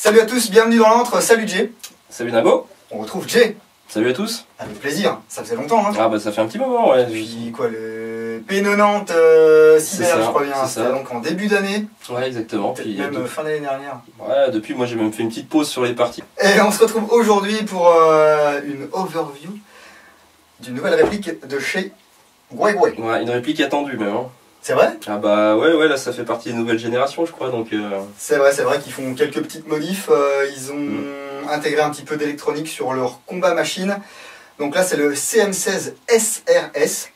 Salut à tous, bienvenue dans l'antre, salut Jay. Salut Nabo. On retrouve Jay. Salut à tous. Avec plaisir, ça faisait longtemps hein. Ah bah ça fait un petit moment ouais. Depuis quoi, le P90 cyber je crois bien, c'était donc en début d'année. Ouais exactement. Puis même fin d'année dernière. Ouais, depuis moi j'ai même fait une petite pause sur les parties. Et on se retrouve aujourd'hui pour une overview d'une nouvelle réplique de chez Guigui. Ouais, une réplique attendue même hein. C'est vrai? Ah bah ouais là ça fait partie des nouvelles générations je crois donc... C'est vrai qu'ils font quelques petites modifs, ils ont intégré un petit peu d'électronique sur leur combat machine. Donc là c'est le CM16 SRS,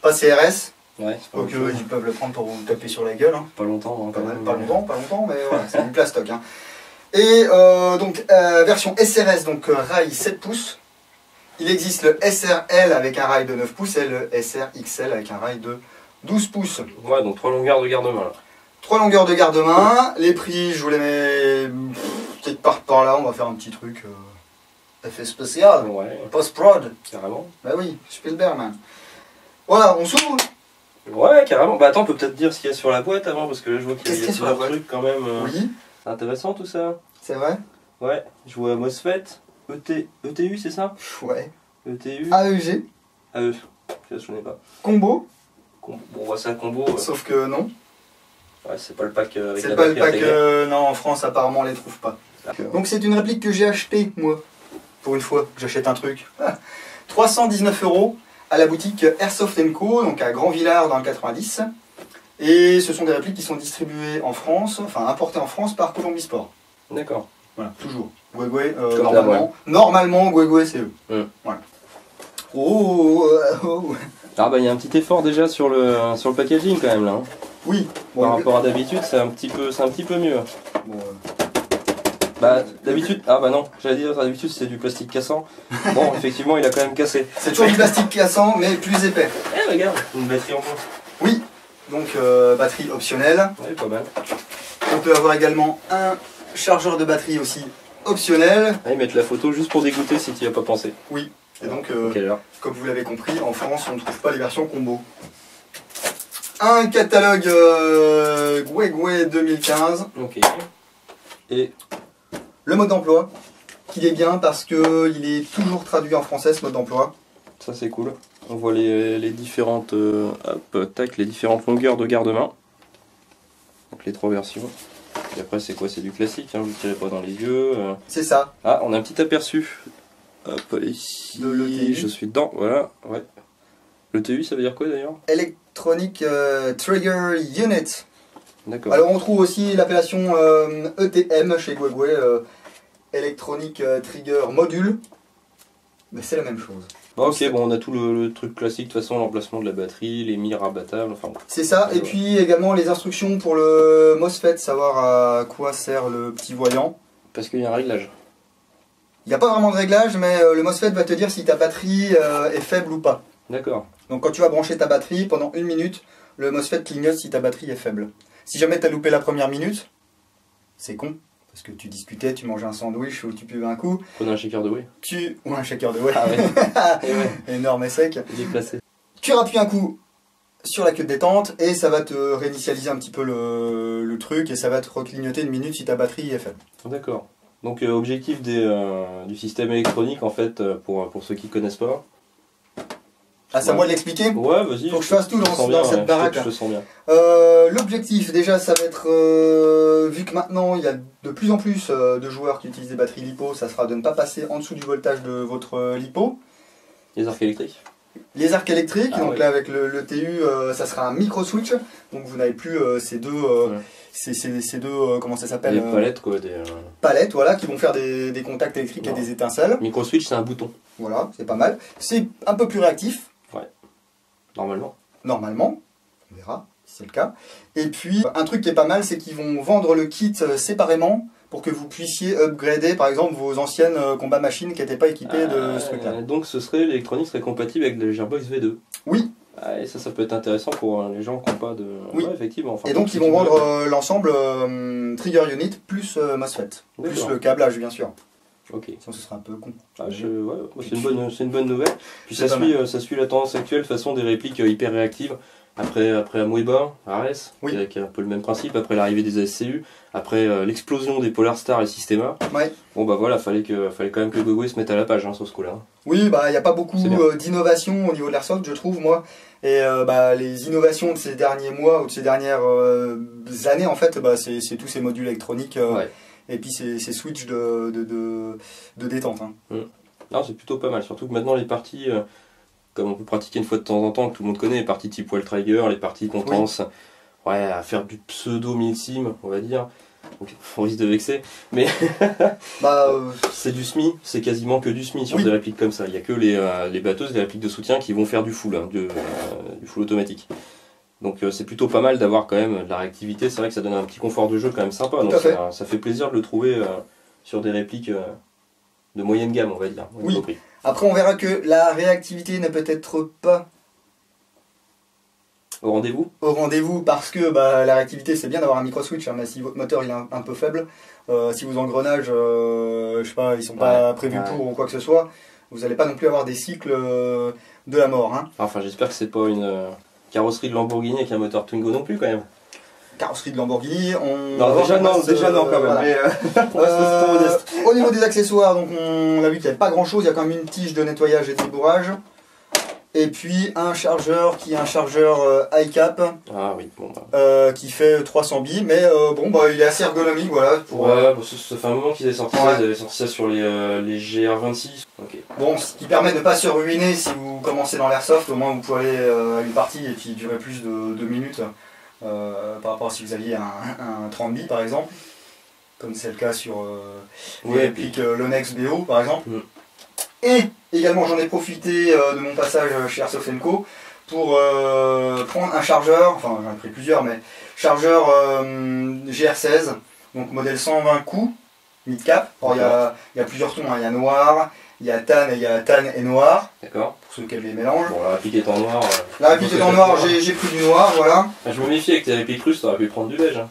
pas CRS. Ouais, c'est pas donc ils peuvent le prendre pour vous taper sur la gueule. Hein. Pas longtemps. Hein, pas longtemps, mais voilà, c'est du plastoc. Hein. Et donc version SRS, donc rail 7 pouces. Il existe le SRL avec un rail de 9 pouces et le SRXL avec un rail de 12 pouces. Ouais, donc 3 longueurs de garde-main là. 3 longueurs de garde-main. Les prix, je vous les mets quelque part par là. On va faire un petit truc effet spécial. Ouais. Post-prod. Carrément. Bah oui, Spielberg, man. Voilà, on s'ouvre. Ouais, carrément. Bah attends, on peut peut-être dire ce qu'il y a sur la boîte avant parce que là je vois qu'il y a plusieurs trucs quand même. Oui. C'est intéressant tout ça. C'est vrai. Ouais, je vois MOSFET, ETU c'est ça? Ouais. ETU. AEG. AE. Je connais pas. Combo. Bon, c'est un combo. Sauf que non. Ouais, c'est pas le pack avec c'est la pas le batterie pack. Non, en France, apparemment, on les trouve pas. Donc, c'est une réplique que j'ai achetée, moi. Pour une fois, j'achète un truc. 319 € à la boutique Airsoft Co, donc à Grand-Villard dans le 90. Et ce sont des répliques qui sont distribuées en France, enfin importées en France par Columbia Sport. D'accord. Voilà, toujours. Guigui, normalement, Guigui, c'est eux. Voilà. Oh. Ah bah il y a un petit effort déjà sur le packaging quand même là. Hein. Oui. Bon, par rapport à d'habitude, c'est un petit peu mieux. Bon, bah d'habitude, ah bah non, j'allais dire d'habitude c'est du plastique cassant. Bon effectivement il a quand même cassé. C'est toujours du plastique cassant mais plus épais. Eh regarde, une batterie en bois. Oui, donc batterie optionnelle. Ouais, pas mal. On peut avoir également un chargeur de batterie aussi optionnel. Ah, ils mettent la photo juste pour dégoûter si tu n'y as pas pensé. Oui. Et donc, comme vous l'avez compris, en France, on ne trouve pas les versions combo. Un catalogue Guigui 2015. Ok. Et le mode d'emploi, qu'il est bien parce qu'il est toujours traduit en français, ce mode d'emploi. Ça c'est cool. On voit les différentes les différentes longueurs de garde-main. Donc les 3 versions. Et après c'est quoi? C'est du classique, hein, vous ne tirez pas dans les yeux. C'est ça. Ah, on a un petit aperçu. Hop, ici, je suis dedans, voilà, ouais. Le TU, ça veut dire quoi d'ailleurs? Electronic Trigger Unit. D'accord. Alors on trouve aussi l'appellation ETM chez Guigui, Electronic Trigger Module. Mais c'est la même chose. Ok, bon, on a tout le truc classique, de toute façon, l'emplacement de la batterie, les mires rabattables, enfin bon. C'est ça, et puis également les instructions pour le MOSFET, savoir à quoi sert le petit voyant. Parce qu'il y a un réglage. Il n'y a pas vraiment de réglage, mais le MOSFET va te dire si ta batterie est faible ou pas. D'accord. Donc quand tu vas brancher ta batterie, pendant 1 minute, le MOSFET clignote si ta batterie est faible. Si jamais tu as loupé la première minute, c'est con. Parce que tu discutais, tu mangeais un sandwich ou tu buvais un coup. Prenez un shaker de whey. Ou un shaker de whey. Ah ouais. Énorme et sec. Déplacé. Tu rappuies un coup sur la queue de détente et ça va te réinitialiser un petit peu le truc et ça va te reclignoter 1 minute si ta batterie est faible. D'accord. Donc objectif du système électronique en fait, pour ceux qui connaissent pas. Ah, c'est à moi de l'expliquer? Ouais, vas-y. Faut que je fasse tout dans cette baraque. Je te sens bien. L'objectif, déjà, ça va être, vu que maintenant il y a de plus en plus de joueurs qui utilisent des batteries LiPo, ça sera de ne pas passer en dessous du voltage de votre LiPo. Les arcs électriques. Les arcs électriques, donc ouais. là avec le TU, ça sera un micro switch, donc vous n'avez plus ces deux, comment ça s'appelle? Des palettes quoi. Palettes, voilà, qui vont faire des contacts électriques et des étincelles. Micro switch, c'est un bouton. Voilà, c'est pas mal. C'est un peu plus réactif. Ouais. Normalement. Normalement, on verra si c'est le cas. Et puis, un truc qui est pas mal, c'est qu'ils vont vendre le kit séparément pour que vous puissiez upgrader, par exemple, vos anciennes combat machines qui n'étaient pas équipées de ce truc-là. Donc, l'électronique serait compatible avec le Gearbox V2. Oui. Ah, et ça peut être intéressant pour les gens qui n'ont pas de... Oui, ouais, effectivement. Enfin, et donc, ils vont vendre l'ensemble Trigger Unit plus MOSFET. Plus le câblage, bien sûr. Ok. Sinon, ce serait un peu con. Ah, c'est une bonne nouvelle. Puis ça suit la tendance actuelle, de façon des répliques hyper réactives. Après Amoeba, Ares, Oui. qui est un peu le même principe, après l'arrivée des ASCU, après l'explosion des Polar Star et Systema. Ouais. Bon bah voilà, fallait quand même que Gogo se mette à la page hein, sur ce coup-là. Oui, bah il n'y a pas beaucoup C'est bien. d'innovation au niveau de l'airsoft, je trouve, moi. Et bah, les innovations de ces derniers mois ou de ces dernières années, en fait, bah, c'est tous ces modules électroniques Ouais. et puis ces switches de détente. Hein. Non, c'est plutôt pas mal, surtout que maintenant les parties, comme on peut pratiquer une fois de temps en temps, que tout le monde connaît, les parties type Wall Trigger, les parties qu'on pense ouais, à faire du pseudo milsim, on va dire. Donc, on risque de vexer, mais Bah, c'est du SMI, c'est quasiment que du SMI sur Oui. des répliques comme ça. Il n'y a que les batteuses, les répliques de soutien qui vont faire du full, hein, du full automatique. Donc c'est plutôt pas mal d'avoir quand même de la réactivité, c'est vrai que ça donne un petit confort de jeu quand même sympa, donc à fait. ça fait plaisir de le trouver sur des répliques de moyenne gamme, on va dire. au Oui. niveau prix. Après, on verra que la réactivité n'est peut-être pas Au rendez-vous. au rendez-vous parce que bah, la réactivité, c'est bien d'avoir un micro-switch, hein, mais si votre moteur il est un peu faible, si vos engrenages, je sais pas, ils sont pas prévus pour ou quoi que ce soit, vous n'allez pas non plus avoir des cycles de la mort. Hein. Enfin, j'espère que c'est pas une carrosserie de Lamborghini avec un moteur Twingo non plus quand même. Carrosserie de Lamborghini, Non, déjà non quand même. voilà. Mais, pour rester plutôt modeste. Au niveau des accessoires, donc on a vu qu'il n'y avait pas grand chose, il y a quand même une tige de nettoyage et de débourrage. Et puis un chargeur qui est un chargeur iCap Ah oui, bon bah. qui fait 300 billes, mais bon bah il est assez ergonomique voilà. Pour, Ouais, bon, ça fait un moment qu'ils avaient sorti Ouais. ça, ils avaient sorti ça sur les GR26. Ok. Bon, ce qui permet de ne pas se ruiner si vous commencez dans l'airsoft, au moins vous pouvez aller à une partie et puis durer plus de minutes par rapport à si vous aviez un 30 billes par exemple, comme c'est le cas sur les Ouais, répliques Lonex BO par exemple. Mm. Et également j'en ai profité de mon passage chez Airsoft & Co pour prendre un chargeur, enfin j'en ai pris plusieurs, mais chargeur GR16, donc modèle 120 coups, mid-cap. Alors il y a plusieurs tons, hein. Il y a noir, il y a tan et il y a tan et noir, D'accord. pour ceux qui aiment les mélanges. Bon, la réplique est en noir. La réplique est en noir, j'ai pris du noir, voilà. Ah, je me méfie avec tes répliques russes, t'aurais pu prendre du beige. Hein.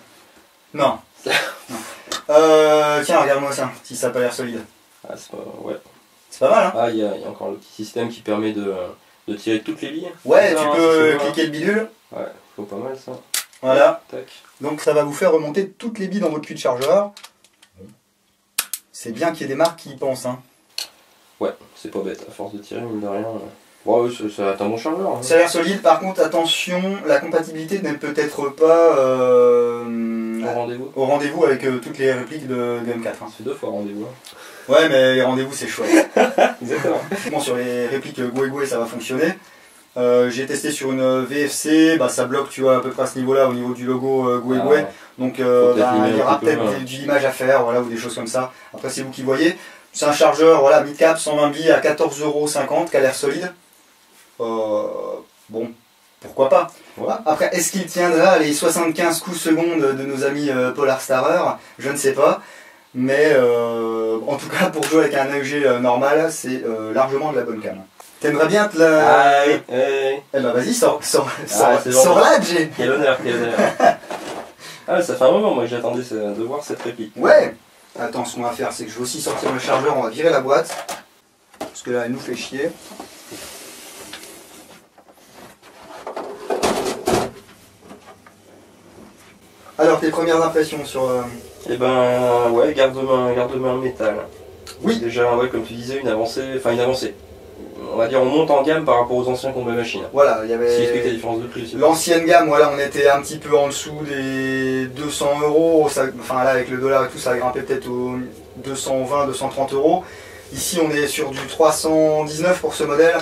Non. Tiens, regarde-moi ça, si ça n'a pas l'air solide. Ah, c'est pas. Ouais. C'est pas mal, hein. Ah, il y a encore le petit système qui permet de tirer toutes les billes. Ouais, Ah, tu ça, peux c'est cliquer le bidule. Ouais, faut pas mal ça. Voilà. Tac. Donc ça va vous faire remonter toutes les billes dans votre cul de chargeur. C'est bien qu'il y ait des marques qui y pensent, hein. Ouais, c'est pas bête, à force de tirer, mine de rien. Ouais, ça va être un bon chargeur. Hein. Ça a l'air solide, par contre attention, la compatibilité n'est peut-être pas Au rendez-vous. au rendez-vous avec toutes les répliques de M4. Hein. C'est 2 fois rendez-vous. Hein. Ouais, mais les rendez-vous c'est chouette. Exactement. Bon, sur les répliques Goe ça va fonctionner. J'ai testé sur une VFC, bah, ça bloque tu vois à peu près à ce niveau-là, au niveau du logo Goe. Ah ouais. Donc peut-être il y aura un petit peu, peut-être du limage à faire, voilà, ou des choses comme ça. Après c'est vous qui voyez. C'est un chargeur voilà, mid-cap, 120 billes à 14,50 € qui a l'air solide. Bon, pourquoi pas. Ouais. Après, est-ce qu'il tiendra les 75 coups secondes de nos amis Polar Starer? Je ne sais pas. Mais en tout cas, pour jouer avec un AEG normal, c'est largement de la bonne cam. T'aimerais bien te la... Aïe, aïe. Eh ben vas-y, sors c'est là, Jay. Quel honneur, quel honneur. Ah, ça fait un moment, moi, que j'attendais de voir cette réplique. Ouais. Attends, ce qu'on va faire, c'est que je vais aussi sortir le chargeur, on va virer la boîte. Parce que là, elle nous fait chier. Alors, tes premières impressions sur... Eh ben, ouais, garde-main métal. Oui. Déjà, ouais, comme tu disais, une avancée. On va dire, on monte en gamme par rapport aux anciens combat machine. Voilà, il y Si explique la avait... différence de prix aussi. L'ancienne gamme, voilà, on était un petit peu en dessous des 200 €. Enfin là, avec le dollar et tout, ça a grimpé peut-être aux 220, 230 €. Ici, on est sur du 319 pour ce modèle.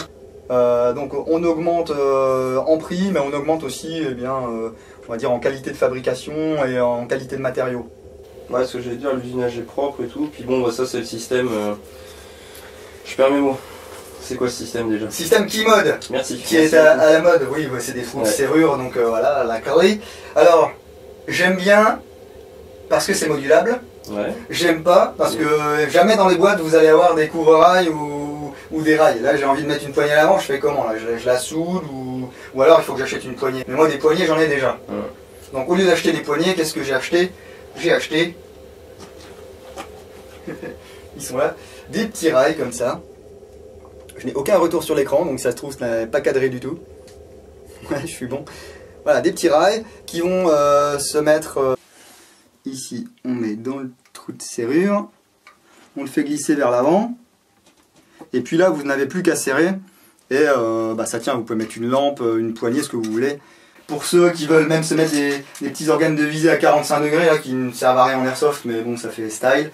Donc on augmente en prix, mais on augmente aussi, eh bien, on va dire en qualité de fabrication et en qualité de matériaux. Ouais, ce que j'allais dire, l'usinage est propre et tout. Puis bon, bah, ça, c'est le système. Je perds mes mots. C'est quoi ce système déjà? Système Keymode, Merci. qui est à la mode, oui, c'est des trous de serrure, donc voilà, la carré. Alors, j'aime bien parce que c'est modulable. Ouais. J'aime pas parce que jamais dans les boîtes vous allez avoir des couvre-rails ou des rails. Là j'ai envie de mettre une poignée à l'avant, je fais comment là, je la soude ou alors il faut que j'achète une poignée. Mais moi des poignées j'en ai déjà. Donc au lieu d'acheter des poignées, qu'est-ce que j'ai acheté? J'ai acheté, ils sont là, des petits rails comme ça. Je n'ai aucun retour sur l'écran donc ça se trouve ça n'est pas cadré du tout. Ouais je suis bon. Voilà, des petits rails qui vont se mettre ici. On met dans le trou de serrure. On le fait glisser vers l'avant. Et puis là, vous n'avez plus qu'à serrer. Et ça tient, vous pouvez mettre une lampe, une poignée, ce que vous voulez. Pour ceux qui veulent même se mettre des petits organes de visée à 45 degrés, là, qui ne servent à rien en airsoft, mais bon, ça fait style,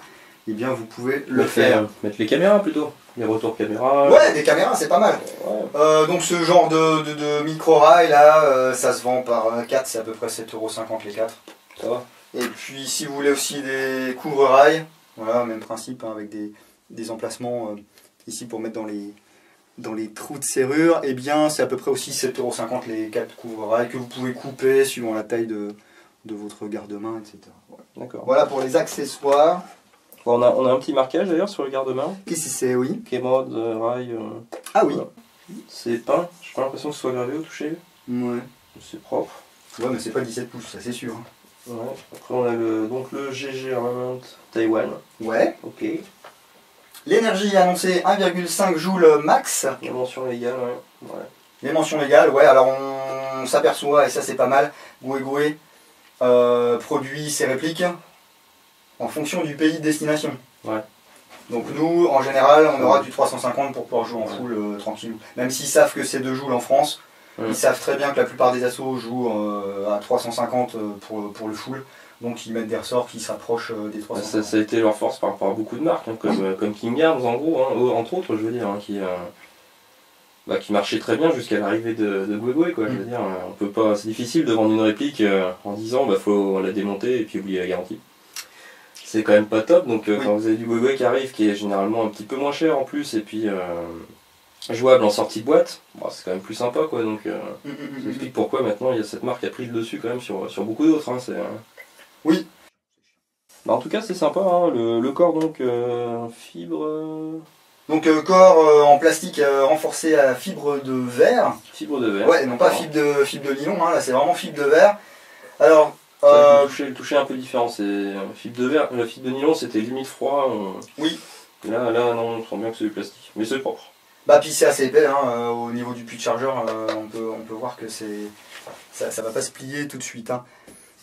eh bien vous pouvez le faire. Mettre les caméras plutôt, les retours caméra. Ouais, des caméras, c'est pas mal. Ouais. Donc ce genre de micro-rail, là, ça se vend par 4, c'est à peu près 7,50 € les 4. Ça va. Et puis si vous voulez aussi des couvre-rails, voilà, même principe, hein, avec des emplacements ici pour mettre dans les trous de serrure, eh bien c'est à peu près aussi 7,50 € les 4 couvre-rails que vous pouvez couper suivant la taille de votre garde-main, etc. Ouais. D'accord. Voilà pour les accessoires. Bon, on a un petit marquage d'ailleurs sur le garde-main. Qu'est-ce que c'est, oui? Kémod, rail. Ah oui. Voilà. C'est peint, j'ai pas l'impression que ce soit gravé au toucher. Ouais. C'est propre. Ouais, mais c'est pas 17 pouces, ça c'est sûr. Ouais. Après on a donc le GG Armament Taïwan. Ouais. Ok. L'énergie annoncée 1,5 joules max. La mention légale, ouais. Les mentions légales, ouais, alors on s'aperçoit, et ça c'est pas mal, Goué produit ses répliques en fonction du pays de destination. Ouais. Donc nous, en général, on aura du 350 pour pouvoir jouer en full tranquille. Même s'ils savent que c'est 2 joules en France, ils savent très bien que la plupart des assos jouent à 350 pour le full. Donc ils mettent des ressorts qui s'approchent des 350. Ça a été leur force par rapport à beaucoup de marques, hein, comme King Arms en gros, hein, entre autres, je veux dire, hein, qui marchait très bien jusqu'à l'arrivée de Goué, quoi. Je veux dire, on peut pas, c'est difficile de vendre une réplique en disant faut la démonter et puis oublier la garantie. C'est quand même pas top, donc quand vous avez du Goué qui arrive, qui est généralement un petit peu moins cher en plus, et puis jouable en sortie de boîte, c'est quand même plus sympa, quoi. Donc ça explique pourquoi maintenant il y a cette marque qui a pris le dessus quand même sur beaucoup d'autres. Hein, oui. En tout cas c'est sympa, hein, le corps donc fibre. Donc corps en plastique renforcé à fibre de verre. Fibre de verre. Ouais, non pas fibre de nylon, hein, là c'est vraiment fibre de verre. Alors. Le toucher un peu différent, c'est fibre de verre. La fibre de nylon c'était limite froid. Oui. Là non, on sent bien que c'est du plastique, mais c'est propre. Bah puis c'est assez épais, hein, au niveau du puits de chargeur, on peut voir que ça va pas se plier tout de suite. Hein.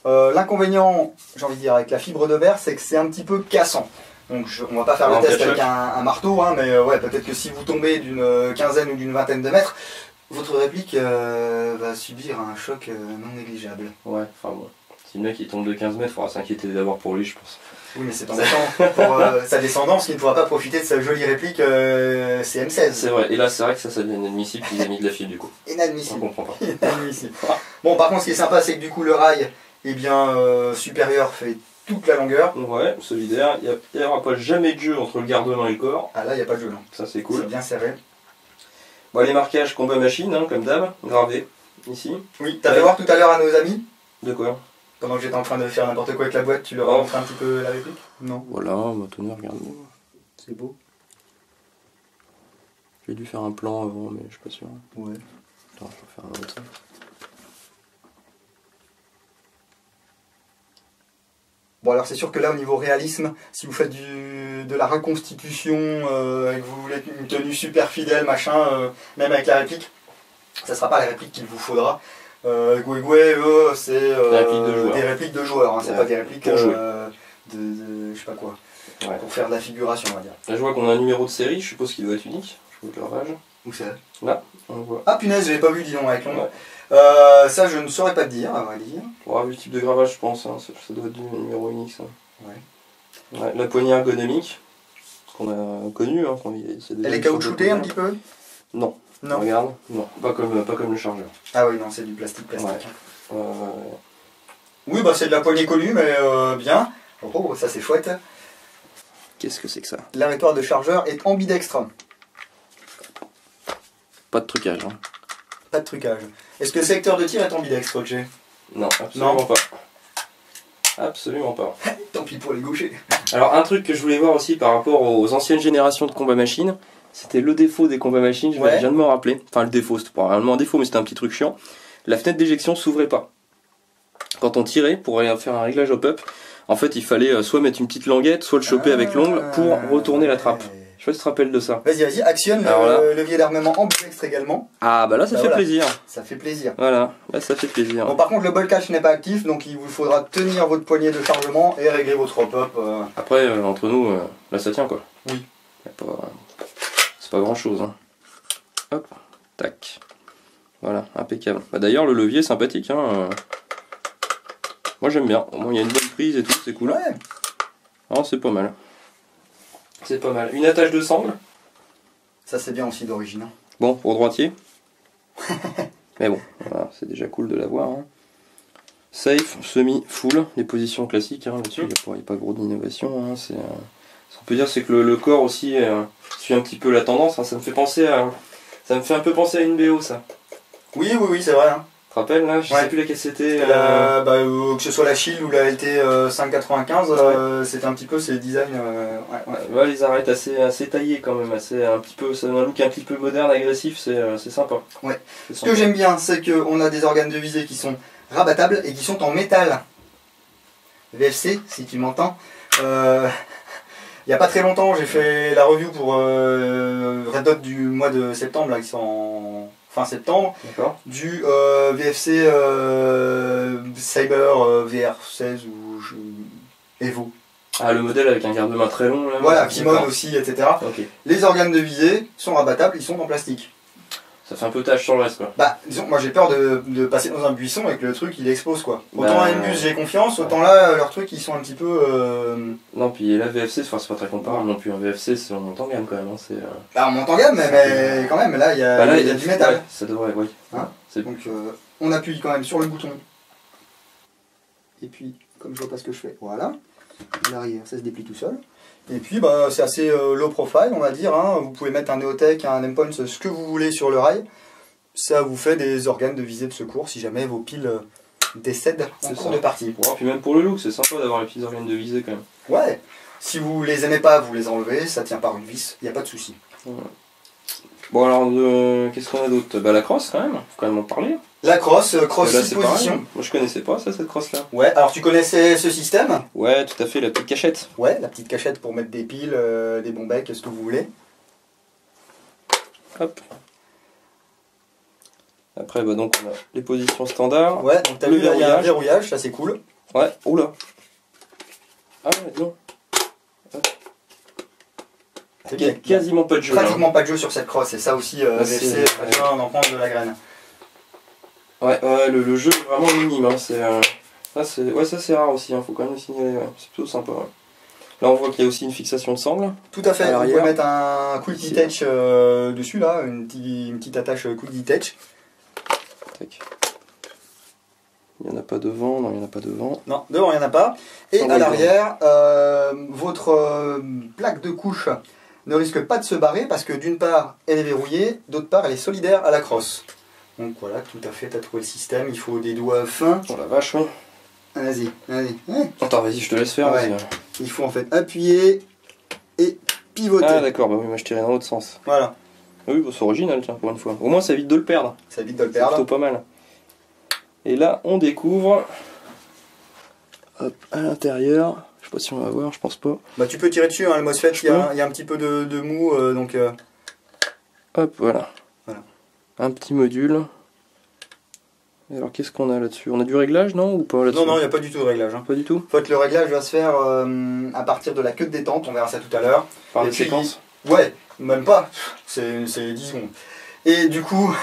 L'inconvénient, j'ai envie de dire, avec la fibre de verre, c'est que c'est un petit peu cassant. Donc on va pas faire le test avec un marteau, hein, mais ouais, peut-être que si vous tombez d'une quinzaine ou d'une vingtaine de mètres, votre réplique va subir un choc non négligeable. Ouais, enfin bon. Si le mec il tombe de 15 mètres, il faudra s'inquiéter d'abord pour lui, je pense. Oui, mais c'est embêtant pour sa descendance qui ne pourra pas profiter de sa jolie réplique CM16. C'est vrai, et là c'est vrai que ça devient inadmissible qu'ils aient mis de la fibre du coup. Inadmissible. On comprend pas. Inadmissible. Bon, par contre, ce qui est sympa, c'est que du coup, le rail supérieur fait toute la longueur. Ouais, solidaire. Il n'y aura pas jamais de jeu entre le garde-main et le corps. Ah là, il n'y a pas de jeu. Là. Ça c'est cool. C'est bien serré. Bon, les marquages combat machine, hein, comme d'hab, gravés ici. Oui, t'as fait voir tout à l'heure à nos amis. De quoi? Pendant que j'étais en train de faire n'importe quoi avec la boîte, tu leur as montré un petit peu la réplique? Non. Voilà, bah tenez, regardez. C'est beau. J'ai dû faire un plan avant, mais je suis pas sûr. Ouais. Attends, je vais faire un autre. Bon, alors c'est sûr que là, au niveau réalisme, si vous faites de la reconstitution et que vous voulez une tenue super fidèle, machin, même avec la réplique, ça sera pas la réplique qu'il vous faudra. Goué, eux, c'est des répliques de joueurs, hein, c'est pas des répliques de je sais pas quoi, pour faire de la figuration, on va dire. Là, je vois qu'on a un numéro de série, je suppose qu'il doit être unique. Je vois le gravage. Où c'est? Là, on le voit. Ah punaise, j'avais pas vu, dis donc, avec l'ombre. Ça, je ne saurais pas te dire, à vrai dire. On aura vu le type de gravage, je pense, hein. Ça doit être du numéro unique, ça. Ouais. La poignée ergonomique, qu'on a connue. Hein, elle est caoutchoutée un petit peu? Non. Non. Regarde, non, pas comme le chargeur. Ah oui, non, c'est du plastique. Ouais. Oui, bah c'est de la poignée connue, mais bien. Oh, ça c'est chouette. Qu'est-ce que c'est que ça? L'arrêtoire de chargeur est ambidextre. Pas de trucage. Hein. Pas de trucage. Est-ce que le secteur de tir est ambidextre, Roger? Non, absolument pas. Absolument pas. Tant pis pour les gauchers. Alors un truc que je voulais voir aussi par rapport aux anciennes générations de combat machine, c'était le défaut des combats machines, je viens de me rappeler. Enfin le défaut, c'était pas réellement un défaut, mais c'était un petit truc chiant. La fenêtre d'éjection s'ouvrait pas. Quand on tirait, pour faire un réglage hop-up, en fait il fallait soit mettre une petite languette, soit le choper avec l'ongle pour retourner la trappe. Je sais pas si tu te rappelles de ça. Vas-y, actionne le levier d'armement ambidextre également. Ah bah là ça fait voilà. plaisir. Ça fait plaisir. Voilà, là ça fait plaisir. Bon, par contre le ball catch n'est pas actif, donc il vous faudra tenir votre poignet de chargement et régler votre pop. Après, entre nous, là ça tient quoi. Oui. C'est pas grand chose. Hein. Hop, tac. Voilà, impeccable. Bah, d'ailleurs le levier est sympathique. Hein. Moi j'aime bien. Au moins il y a une bonne prise et tout, c'est cool. Ouais. Oh, c'est pas mal. C'est pas mal. Une attache de sangle. Ça c'est bien aussi d'origine. Hein. Bon, pour droitier. Mais bon, voilà, c'est déjà cool de l'avoir. Hein. Safe, semi, full, les positions classiques. Hein, là-dessus, il n'y a pas gros d'innovation. Hein, ce qu'on peut dire, c'est que le corps aussi suit un petit peu la tendance. Hein, ça me fait un peu penser à une BO, ça. Oui, c'est vrai. Hein. Tu te rappelles là? Je sais plus laquelle c'était. Que ce soit la Shield ou la LT 595, c'était un petit peu ces designs. Ouais, les arêtes assez taillées quand même, c'est un look un petit peu moderne, agressif, c'est sympa. Ouais. Ce que j'aime bien, c'est qu'on a des organes de visée qui sont rabattables et qui sont en métal. VFC, si tu m'entends. Il n'y a pas très longtemps, j'ai fait la review pour Red Dot du mois de septembre, là, qui sont en fin septembre, du VFC Cyber VR16 ou Evo. Ah, le modèle avec un garde-main très long là. Voilà, Kimon aussi, etc. Okay. Les organes de visée sont rabattables, ils sont en plastique. Ça fait un peu tâche sur le reste quoi. Bah, disons, moi j'ai peur de passer dans un buisson et que le truc il explose quoi. Autant à Inbus j'ai confiance, autant là leurs trucs ils sont un petit peu. Non, puis la VFC, c'est pas très comparable non plus. Un VFC, on monte en gamme quand même. Hein, Bah, on monte en gamme, mais quand même, là il y a du métal. Ouais, ça devrait, oui. Hein, donc on appuie quand même sur le bouton. Et puis, comme je vois pas ce que je fais, voilà. L'arrière, ça se déplie tout seul. Et puis bah, c'est assez low profile on va dire, hein. Vous pouvez mettre un Neotech, un Endpoint, ce que vous voulez sur le rail. Ça vous fait des organes de visée de secours si jamais vos piles décèdent en cours de partie. Ouais, puis même pour le look, c'est sympa d'avoir les petits organes de visée quand même. Ouais, si vous les aimez pas, vous les enlevez, ça tient par une vis, il n'y a pas de souci. Ouais. Bon alors, qu'est-ce qu'on a d'autre? Bah la crosse quand même, faut quand même en parler. La crosse 6 positions. Moi je connaissais pas ça, cette crosse là. Ouais, alors tu connaissais ce système? Ouais, tout à fait, la petite cachette. Ouais, la petite cachette pour mettre des piles, des bons becs, ce que vous voulez. Hop. Après, bah donc on a les positions standards. Ouais, donc t'as vu là, il y a un verrouillage, ça c'est cool. Ouais, oula. Ah ouais, non. Il n'y a quasiment pas de jeu. Pratiquement pas de jeu sur cette crosse, et ça aussi, VFC, on en prend de la graine. Ouais, le jeu est vraiment minime. Hein. Ça c'est rare aussi, hein. Faut quand même le signaler. Ouais. C'est plutôt sympa. Ouais. Là on voit qu'il y a aussi une fixation de sangle. Tout à fait, on peut mettre un quick detach dessus, là, une petite attache quick detach. Tac. Il n'y en a pas devant, non il n'y en a pas devant. Non, devant il n'y en a pas. Et à l'arrière, votre plaque de couche ne risque pas de se barrer parce que d'une part elle est verrouillée, d'autre part elle est solidaire à la crosse. Donc voilà, tout à fait, tu as trouvé le système, il faut des doigts fins. Oh la vache, oui. Vas-y. Ouais. Attends, vas-y, je te laisse faire. Ouais. Il faut en fait appuyer et pivoter. Ah d'accord, bah oui, moi je tirais dans l'autre sens. Voilà. Oui, bah, c'est original, tiens, pour une fois. Au moins ça évite de le perdre. Ça évite de le perdre. C'est plutôt pas mal. Et là, on découvre. Hop, à l'intérieur. Je sais pas si on va voir, je pense pas. Bah tu peux tirer dessus, hein, le MOSFET, il y a un petit peu de mou, donc... Hop, voilà. Un petit module. Et alors qu'est-ce qu'on a là-dessus? On a du réglage, non? Ou pas là-dessus? Non, il n'y a pas du tout de réglage. Hein. Pas du tout? En fait, le réglage va se faire à partir de la queue de détente, on verra ça tout à l'heure. Par une séquence? Ouais, même pas, c'est 10 secondes. Et du coup,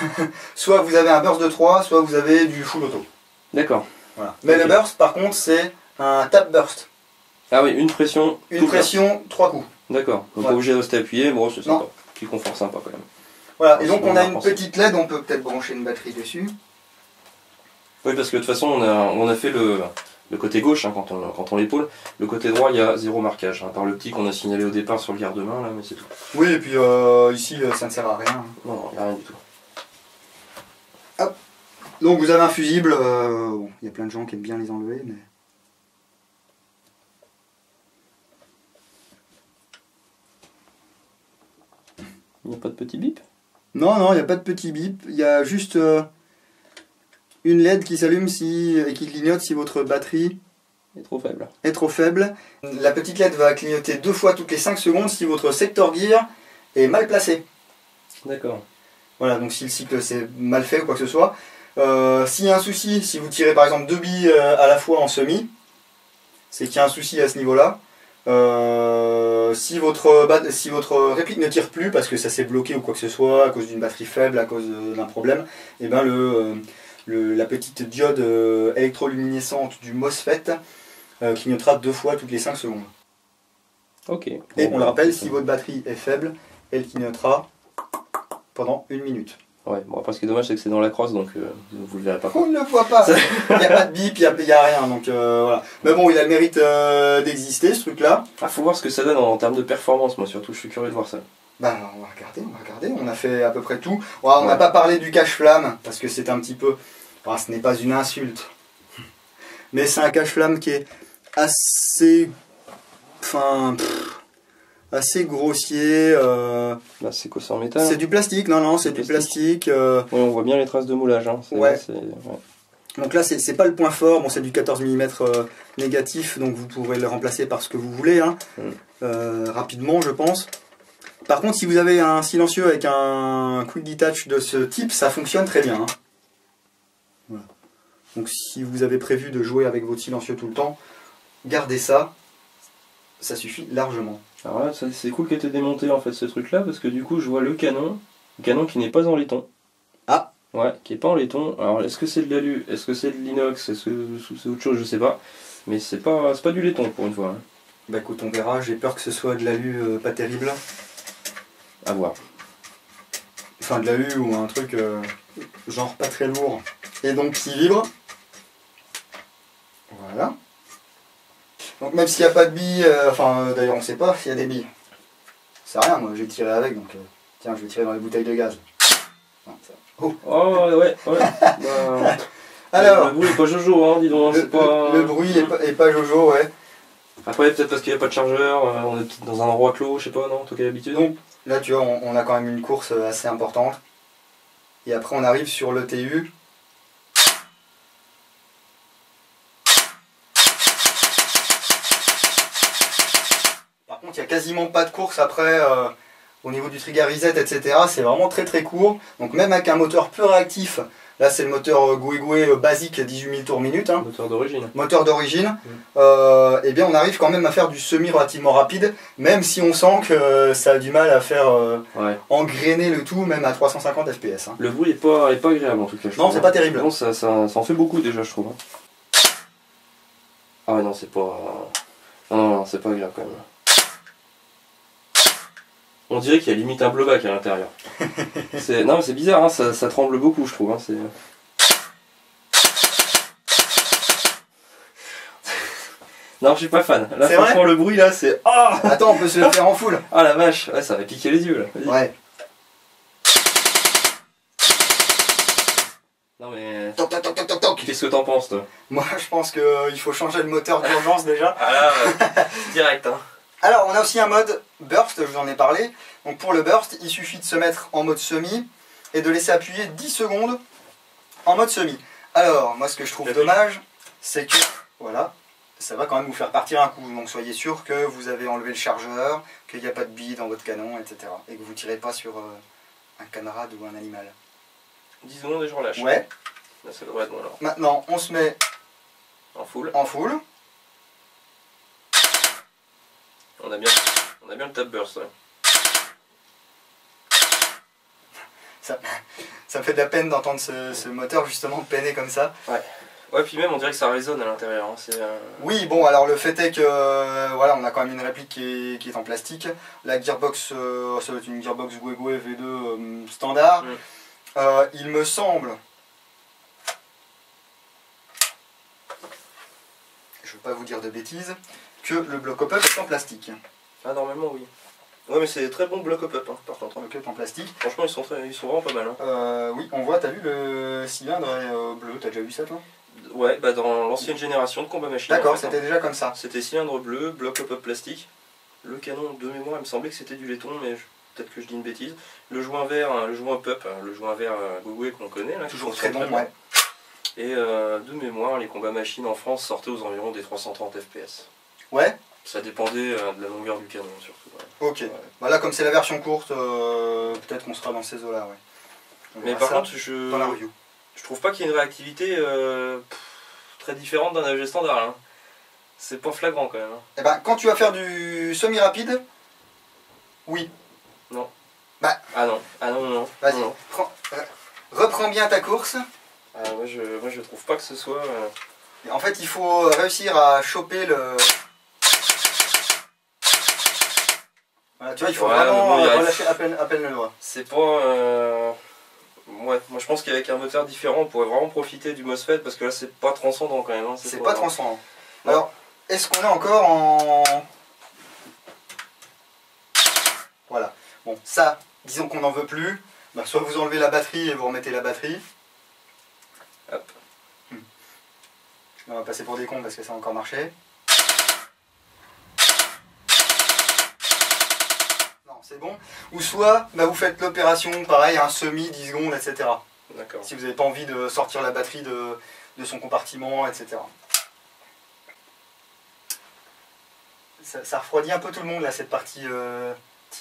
soit vous avez un burst de 3, soit vous avez du full auto. D'accord. Voilà. Mais le burst, par contre, c'est un tap burst. Ah oui, une pression. Une pression, 3 coups. D'accord. Donc pas obligé de rester appuyé, bon c'est sympa. Petit confort sympa quand même. Voilà, et donc on a une petite LED, on peut peut-être brancher une batterie dessus. Oui, parce que de toute façon on a fait le côté gauche hein, quand on l'épaule. Le côté droit il y a 0 marquage, hein, par le petit qu'on a signalé au départ sur le garde-main là, mais c'est tout. Oui, et puis ici ça ne sert à rien. Non, il n'y a rien du tout. Hop. Donc vous avez un fusible, bon, il y a plein de gens qui aiment bien les enlever, mais... Il n'y a pas de petit bip? Non, il n'y a pas de petit bip, il y a juste une LED qui s'allume et qui clignote si votre batterie est trop faible. Est trop faible. La petite LED va clignoter 2 fois toutes les 5 secondes si votre sector gear est mal placé. D'accord. Voilà, donc si le cycle c'est mal fait ou quoi que ce soit. S'il y a un souci, si vous tirez par exemple 2 billes à la fois en semi, c'est qu'il y a un souci à ce niveau-là. Si votre réplique ne tire plus parce que ça s'est bloqué ou quoi que ce soit, à cause d'une batterie faible, à cause d'un problème, et ben la petite diode électroluminescente du MOSFET clignotera 2 fois toutes les 5 secondes. Ok. Et on le rappelle, si votre batterie est faible, elle clignotera pendant 1 minute. Ouais, bon après ce qui est dommage c'est que c'est dans la crosse donc vous le verrez pas. On ne le voit pas, il n'y a pas de bip, il n'y a rien, donc voilà. Mais bon, il a le mérite d'exister ce truc là. Ah, faut voir ce que ça donne en termes de performance, moi surtout je suis curieux de voir ça. Bah on va regarder, on a fait à peu près tout. On n'a pas parlé du cache-flamme, parce que c'est un petit peu... Enfin, ce n'est pas une insulte, mais c'est un cache-flamme qui est assez... Enfin... assez grossier. Là c'est quoi, c'est en métal? C'est du plastique, non, c'est du plastique. Oui, on voit bien les traces de moulage. Hein. Ouais. Ouais. Donc là, c'est pas le point fort. Bon, c'est du 14 mm négatif, donc vous pourrez le remplacer par ce que vous voulez, hein, rapidement, je pense. Par contre, si vous avez un silencieux avec un quick detach de ce type, ça fonctionne très bien. Hein. Voilà. Donc si vous avez prévu de jouer avec votre silencieux tout le temps, gardez ça. Ça suffit largement. Alors là, c'est cool qu'ait été démonté en fait ce truc là, parce que du coup je vois le canon qui n'est pas en laiton. Ah. Ouais, qui est pas en laiton. Alors est-ce que c'est de l'alu, est-ce que c'est de l'inox, est-ce que c'est autre chose, je sais pas. Mais c'est pas du laiton pour une fois. Hein. Bah écoute, on verra, j'ai peur que ce soit de l'alu pas terrible. À voir. Enfin de l'alu ou un truc genre pas très lourd. Et donc qui vibre. Voilà. Donc même s'il n'y a pas de billes, d'ailleurs on sait pas s'il y a des billes. C'est rien, moi j'ai tiré avec, donc tiens, je vais tirer dans les bouteilles de gaz. Non, ça... Oh ouais. Bah, alors, le bruit est pas jojo, hein, dis donc. Le bruit est pas jojo, ouais. Après peut-être parce qu'il n'y a pas de chargeur, on est peut-être dans un endroit clos, je sais pas, non, toi qui as l'habitude. Donc là tu vois, on a quand même une course assez importante. Et après on arrive sur l'ETU. Par contre il n'y a quasiment pas de course après au niveau du trigger reset, etc. C'est vraiment très court. Donc même avec un moteur peu réactif, là c'est le moteur Goué basique 18 000 tours minute. Hein. Moteur d'origine. Moteur d'origine. Et bien on arrive quand même à faire du semi relativement rapide, même si on sent que ça a du mal à faire engrainer le tout, même à 350 fps. Hein. Le bruit est pas agréable en tout cas. Non, c'est pas terrible. Non, ça en fait beaucoup déjà, je trouve. Ah ouais, non, c'est pas... Non, c'est pas agréable quand même. On dirait qu'il y a limite un blowback à l'intérieur. Non mais c'est bizarre, hein, ça tremble beaucoup je trouve. Hein, non, je suis pas fan. Là franchement le bruit là c'est... Oh attends, on peut se le faire en full. Ah la vache, ouais, ça va piquer les yeux là. Ouais. Non mais... Toc. Qu'est-ce que t'en penses toi? Moi je pense qu'il faut changer le moteur d'urgence déjà. Ah là, direct hein. Alors, on a aussi un mode burst, je vous en ai parlé. Donc pour le burst, il suffit de se mettre en mode semi et de laisser appuyer 10 secondes en mode semi. Alors, moi ce que je trouve dommage, c'est que, voilà, ça va quand même vous faire partir un coup. Donc soyez sûr que vous avez enlevé le chargeur, qu'il n'y a pas de billes dans votre canon, etc. Et que vous ne tirez pas sur un camarade ou un animal. 10 secondes et je relâche. Ouais. Là, ça devrait être bon alors. Maintenant, on se met en full. On a bien le tap burst. Ouais. Ça me fait de la peine d'entendre ce moteur justement peiner comme ça. Ouais, puis même on dirait que ça résonne à l'intérieur. Hein. Oui, bon, alors le fait est que voilà, on a quand même une réplique qui est en plastique. La gearbox, ça doit être une gearbox Goué V2 standard. Il me semble, je ne veux pas vous dire de bêtises, que le bloc up est en plastique. Ah, normalement oui. Ouais, mais c'est très bon bloc up hein, par contre. Bloc up en plastique. Franchement, ils sont vraiment pas mal. Hein. Oui, on voit, t'as vu le cylindre bleu, t'as déjà vu ça toi? Ouais, bah dans l'ancienne génération de combat machine. D'accord, en fait, c'était déjà comme ça. C'était cylindre bleu, bloc up plastique. Le canon de mémoire, il me semblait que c'était du laiton, mais peut-être que je dis une bêtise. Le joint vert, le joint up, le joint vert Goué qu'on connaît. Là, toujours très bon, ouais. Et de mémoire, les combats machines en France sortaient aux environs des 330 FPS. Ouais. Ça dépendait de la longueur du canon surtout. Ouais. Ok. Ouais. Bah là, comme c'est la version courte, peut-être qu'on sera dans ces eaux-là. Ouais. Mais par contre, dans la review. Je trouve pas qu'il y ait une réactivité très différente d'un AEG standard. Hein. C'est pas flagrant quand même. Hein. Eh ben, quand tu vas faire du semi-rapide, oui. Non. Bah. Ah non. Vas-y. Reprends bien ta course. Ah, moi je trouve pas que ce soit. En fait, il faut réussir à choper le. Voilà, tu vois, il faut vraiment relâcher à peine le doigt. C'est pas. Ouais, moi je pense qu'avec un moteur différent, on pourrait vraiment profiter du MOSFET parce que là c'est pas transcendant quand même. Hein, c'est pas transcendant. Alors, est-ce qu'on est encore en. Voilà. Bon, ça, disons qu'on n'en veut plus. Bah, soit vous enlevez la batterie et vous remettez la batterie. Hop. On va passer pour des cons parce que ça a encore marché. Non, c'est bon. Ou soit, bah, vous faites l'opération, pareil, un semi, 10 secondes, etc. D'accord. Si vous n'avez pas envie de sortir la batterie de son compartiment, etc. Ça refroidit un peu tout le monde, là, cette partie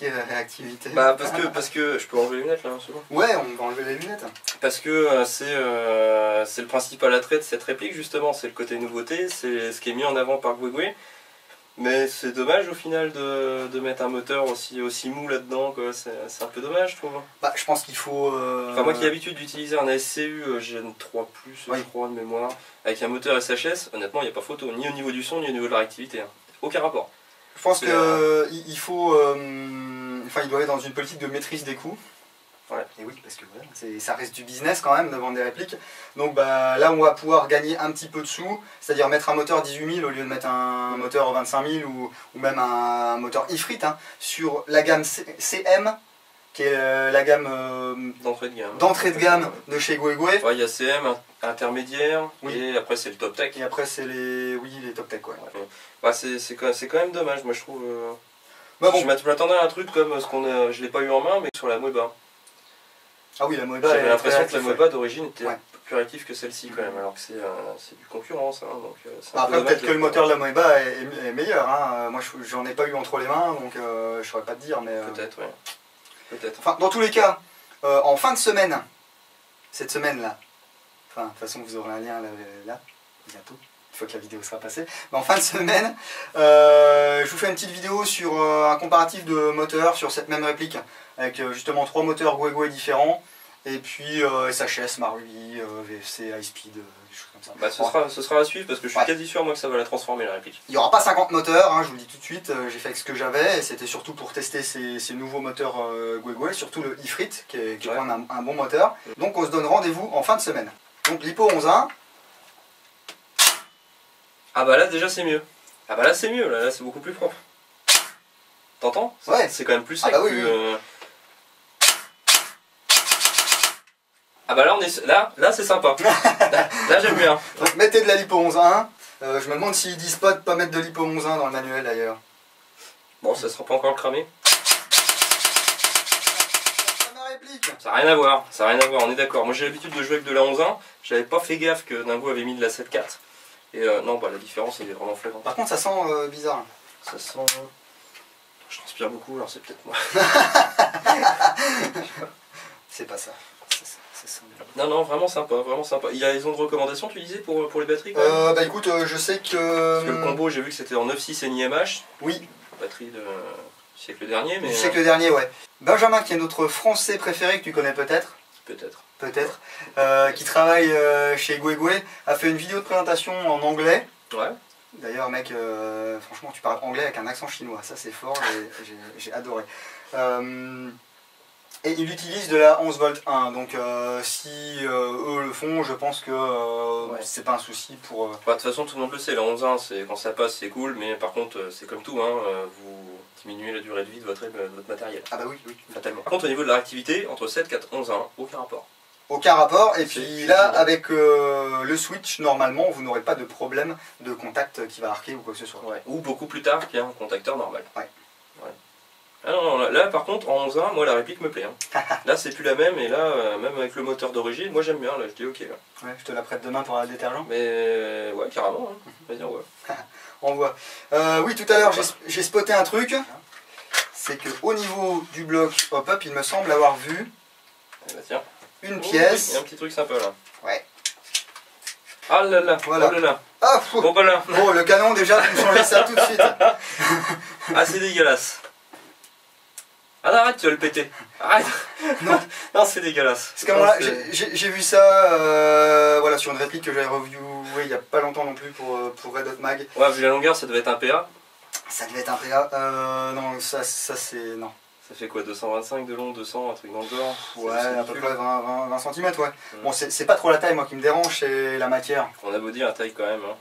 réactivité. Bah, parce que je peux enlever les lunettes, là, c'est bon. Ouais, on va enlever les lunettes. Parce que c'est le principal attrait de cette réplique, justement. C'est le côté nouveauté, c'est ce qui est mis en avant par Gwegwe. Mais c'est dommage, au final, de mettre un moteur aussi mou là-dedans. C'est un peu dommage, je trouve. Bah, je pense qu'il faut... Enfin, moi qui ai l'habitude d'utiliser un ASCU Gen 3+, oui. Je crois, de mémoire, avec un moteur SHS, honnêtement, il n'y a pas photo, ni au niveau du son, ni au niveau de la réactivité. Hein. Aucun rapport. Je pense qu'il faut... Enfin, il doit être dans une politique de maîtrise des coûts. Ouais. Et oui, parce que voilà, ça reste du business quand même de vendre des répliques. Donc bah, là, on va pouvoir gagner un petit peu de sous, c'est-à-dire mettre un moteur 18 000 au lieu de mettre un moteur 25 000 ou même un moteur Ifrit hein, sur la gamme CM, qui est la gamme d'entrée de gamme de chez Gwegwe. Ouais, il y a CM, intermédiaire, oui. Et après c'est le top tech. Et après c'est les top tech. Ouais. Bah, c'est quand même dommage, moi je trouve. Bah, bon. Je m'attendais à un truc comme ce qu'on je l'ai pas eu en main, mais sur la Moeba. Ah oui, la Moeba. J'avais l'impression que la Moeba d'origine était un peu plus réactive que celle-ci quand même, alors que c'est du concurrence. Hein, donc, après peut-être que le moteur de la Moeba est meilleur. Hein. Moi j'en ai pas eu entre les mains, donc je saurais pas te dire. Mais peut-être, ouais. Peut-être. Enfin, dans tous les cas, en fin de semaine, cette semaine-là, enfin, de toute façon vous aurez un lien là bientôt, une fois que la vidéo sera passée, mais en fin de semaine, je vous fais une petite vidéo sur un comparatif de moteurs sur cette même réplique, avec justement 3 moteurs Gwegwe différents, et puis SHS, Marui, VFC, High Speed, des choses comme ça. Bah, ce sera à suivre parce que je suis quasi sûr moi que ça va la transformer la réplique. Il n'y aura pas 50 moteurs, hein, je vous le dis tout de suite, j'ai fait avec ce que j'avais, et c'était surtout pour tester ces nouveaux moteurs Gwegwe, surtout le Ifrit, qui est quand même un bon moteur. Donc on se donne rendez-vous en fin de semaine. Donc l'Hippo 11.1. Ah bah là déjà c'est mieux. Ah bah là c'est mieux, là c'est beaucoup plus propre. T'entends? Ouais. C'est quand même plus sec. Ah bah oui, oui. Ah bah là on est là c'est sympa. Là j'aime bien. Donc mettez de la Lipo 11.1. Je me demande s'ils disent pas de pas mettre de Lipo 11.1 dans le manuel d'ailleurs. Bon, ça sera pas encore cramé. Ça n'a rien à voir, on est d'accord. Moi j'ai l'habitude de jouer avec de la 11.1, j'avais pas fait gaffe que Dingo avait mis de la 7.4. Et non, bah la différence elle est vraiment flagrante. Par contre ça sent bizarre. Ça sent... Je transpire beaucoup, alors c'est peut-être moi. C'est pas ça. Non, non, vraiment sympa, vraiment sympa. Il y a les ondes de recommandation, tu disais, pour les batteries bah écoute, je sais que... Parce que le combo, j'ai vu que c'était en 9.6 NiMH. Oui. Batterie de siècle dernier, mais... Du siècle dernier, ouais. Benjamin, qui est notre Français préféré, que tu connais peut-être. Peut-être. Qui travaille chez Gwegwe, a fait une vidéo de présentation en anglais. Ouais. D'ailleurs, mec, franchement, tu parles anglais avec un accent chinois, ça c'est fort, j'ai adoré. Et il utilise de la 11 volt 1, donc si eux le font, je pense que c'est pas un souci pour... Bah, de toute façon, tout le monde le sait, la 11.1, quand ça passe, c'est cool, mais par contre, c'est comme tout, hein, vous diminuez la durée de vie de votre matériel. Ah bah oui, oui. Fatalement. Par contre, au niveau de la réactivité, entre 7, 4, 11.1, aucun rapport. Aucun rapport, et puis là, avec le switch, normalement, vous n'aurez pas de problème de contact qui va arquer ou quoi que ce soit. Ouais. Ou beaucoup plus tard, qu'il y a un contacteur normal. Ouais. Ah non, Là par contre en 11.1, moi la réplique me plaît. Hein. Là c'est plus la même et là même avec le moteur d'origine, moi j'aime bien, là je dis ok là. Ouais, je te la prête demain pour un détergent. Mais ouais carrément, hein. Vas-y on voit. On voit. Oui, tout à l'heure j'ai spoté un truc, c'est que au niveau du bloc hop-up, il me semble avoir vu Bah, tiens. une pièce. Il y a un petit truc sympa là. Ouais. Ah là là, Voilà. oh là là. Ah, Bon bah là. bon, le canon déjà, vous changez ça tout de suite. Ah c'est dégueulasse. Ah non, arrête, tu vas le péter. Arrête. Non, non c'est dégueulasse. parce que moi, j'ai vu ça voilà, sur une réplique que j'avais reviewée il n'y a pas longtemps non plus pour Red Hot Mag. Ouais, vu la longueur, ça devait être un PA. Ça devait être un PA. Non, ça c'est... non. Ça fait quoi, 225 de long, 200, un truc dans le genre? Ouais, à peu près 20 cm, ouais. Mm. Bon, c'est pas trop la taille, moi, qui me dérange, c'est la matière. On a beau dire la taille quand même. Hein.